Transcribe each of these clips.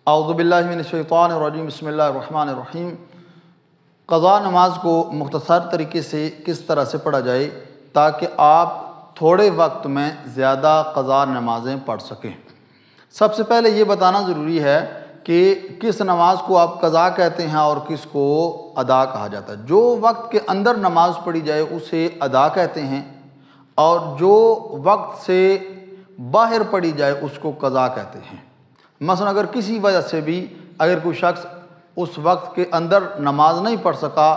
اعوذ باللہ من الشیطان الرجیم بسم اللہ الرحمن الرحیم۔ قضا نماز کو مختصر طریقے سے کس طرح سے پڑھا جائے تاکہ آپ تھوڑے وقت میں زیادہ قضا نمازیں پڑھ سکیں۔ سب سے پہلے یہ بتانا ضروری ہے کہ کس نماز کو آپ قضا کہتے ہیں اور کس کو ادا کہا جاتا ہے۔ جو وقت کے اندر نماز پڑھی جائے اسے ادا کہتے ہیں، اور جو وقت سے باہر پڑھی جائے اس کو قضا کہتے ہیں۔ مثلا اگر کسی وجہ سے بھی اگر کوئی شخص اس وقت کے اندر نماز نہیں پڑھ سکا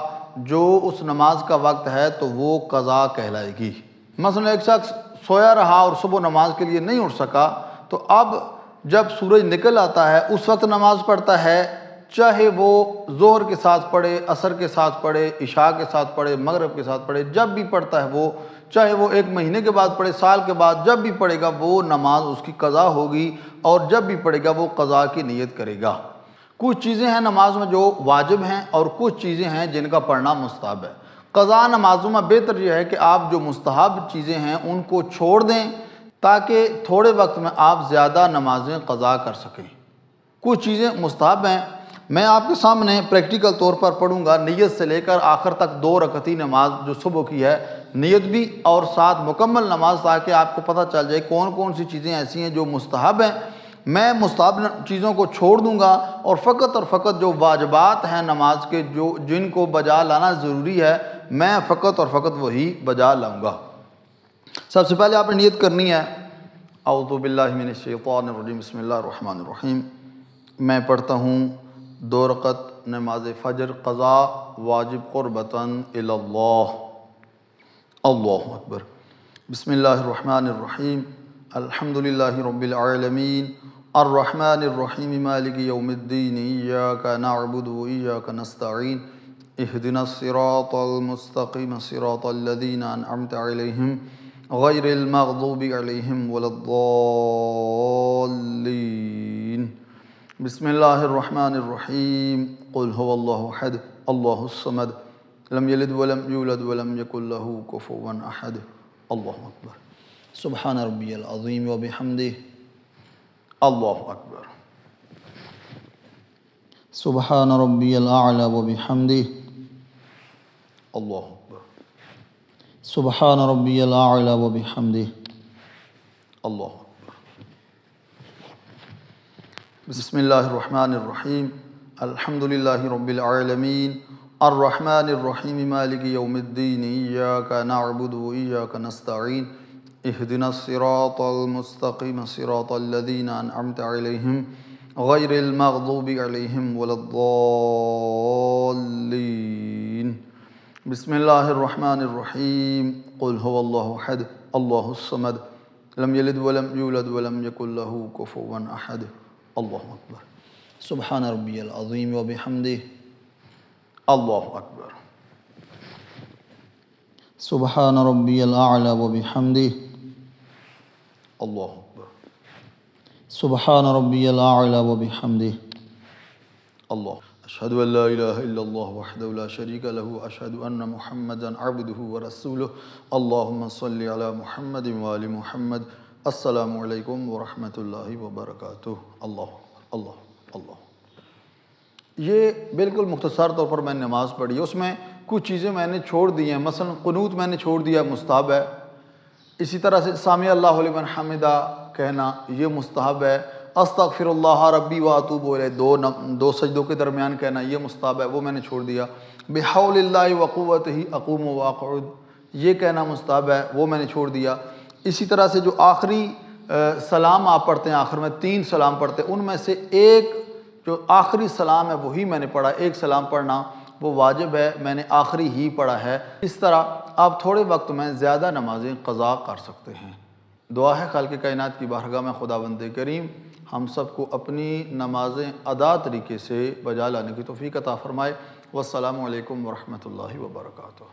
جو اس نماز کا وقت ہے تو وہ قضا کہلائے گی۔ مثلا ایک شخص سویا رہا اور صبح نماز کے لیے نہیں اٹھ سکا، تو اب جب سورج نکل آتا ہے اس وقت نماز پڑھتا ہے، چاہے وہ ظہر کے ساتھ پڑھے، عصر کے ساتھ پڑھے، عشاء کے ساتھ پڑھے، مغرب کے ساتھ پڑھے، جب بھی پڑھتا ہے وہ، چاہے وہ 1 مہینے کے بعد پڑھے، سال کے بعد، جب بھی پڑھے گا وہ نماز اس کی قضا ہوگی، اور جب بھی پڑھے گا وہ قضا کی نیت کرے گا۔ کچھ چیزیں ہیں نماز میں جو واجب ہیں اور کچھ چیزیں ہیں جن کا پڑھنا مستحب ہے۔ قضا نمازوں میں بہتر یہ ہے کہ آپ جو مستحب چیزیں ہیں ان کو چھوڑ دیں تاکہ تھوڑے وقت میں آپ زیادہ نمازیں قضا کر سکیں۔ کچھ چیزیں مستحب ہیں، میں آپ کے سامنے پریکٹیکل طور پر پڑھوں گا، نیت سے لے کر آخر تک 2 رکعتی نماز جو صبح کی ہے، نیت بھی اور ساتھ مکمل نماز، تاکہ آپ کو پتہ چل جائے کون کون سی چیزیں ایسی ہیں جو مستحب ہیں۔ میں مستحب چیزوں کو چھوڑ دوں گا اور فقط جو واجبات ہیں نماز کے، جن کو بجا لانا ضروری ہے، میں فقط وہی بجا لاؤں گا۔ سب سے پہلے آپ نے نیت کرنی ہے، اعوذ باللہ من الشیطان الرجیم بسم اللہ الرحمن الرحیم۔ میں پڑھتا ہوں 2 رکعت نماز فجر قضا واجب قربتاً الی اللہ۔ اللہ اکبر۔ بسم اللہ الرحمن الرحیم۔ الحمدللہ رب العالمین الرحمن الرحیم مالک یوم الدین ایاک نعبد و ایاک نستعین اہدنا الصراط المستقیم صراط الذین انعمت علیہم غیر المغضوب علیہم ولا الضالین۔ بسم اللہ الرحمن الرحیم۔ قل هو اللہ احد اللہ الصمد لم یلد ولم یولد ولم یکن لہ کفوا احد۔ اللہ اکبر۔ سبحان ربی العظیم وبحمدہ۔ اللہ اکبر۔ سبحان ربی الاعلی وبحمدہ۔ اللہ اکبر۔ سبحان ربی الاعلی وبحمدہ۔ اللہ اکبر۔ بسم اللہ الرحمن الرحیم۔ الحمدللہ رب العالمین الرحمن الرحیم مالک یوم الدین ایاک نعبد و ایاک نستعین اہدنا الصراط المستقیم صراط الذین انعمت علیہم غیر المغضوب علیہم ولا الضالین۔ بسم اللہ الرحمن الرحیم۔ قل هو اللہ احد اللہ الصمد لم یلد ولم یولد ولم یکن لہ کفوا احد۔ اللہ اکبر۔ سبحان ربی العظیم وبحمدہ۔ اللہ اکبر۔ سبحان ربی الاعلی وبحمدہ۔ اللہ اکبر۔ سبحان ربی الاعلی وبحمدہ۔ اللہ۔ اشہد ان لا الہ الا اللہ وحدہ لا شریک لہ اشہد ان محمدا عبدہ ورسولہ۔ اللہم صلی علی محمد وآل محمد۔ السلام علیکم ورحمۃ اللہ وبرکاتہ۔ اللہ اللہ اللہ۔ یہ بالکل مختصر طور پر میں نے نماز پڑھی ہے، اس میں کچھ چیزیں میں نے چھوڑ دی ہیں، مثلا قنوت میں نے چھوڑ دیا، مستحب ہے۔ اسی طرح سے سامع اللہ لمن حمدہ کہنا یہ مستحب ہے۔ استغفر اللہ ربی واتوب الیہ 2 سجدوں کے درمیان کہنا یہ مستحب ہے، وہ میں نے چھوڑ دیا۔ بحول اللہ وقوتہ اقوم واقعد یہ کہنا مستحب ہے، وہ میں نے چھوڑ دیا۔ اسی طرح سے جو آخری سلام آپ پڑھتے ہیں، آخر میں 3 سلام پڑھتے ہیں، ان میں سے ایک جو آخری سلام ہے وہی میں نے پڑھا۔ ایک سلام پڑھنا وہ واجب ہے، میں نے آخری ہی پڑھا ہے۔ اس طرح آپ تھوڑے وقت میں زیادہ نمازیں قضا کر سکتے ہیں۔ دعا ہے خالق کائنات کی بارگاہ میں خداوند کریم ہم سب کو اپنی نمازیں ادا طریقے سے بجا لانے کی توفیق عطا فرمائے۔ والسلام علیکم ورحمۃ اللہ وبرکاتہ۔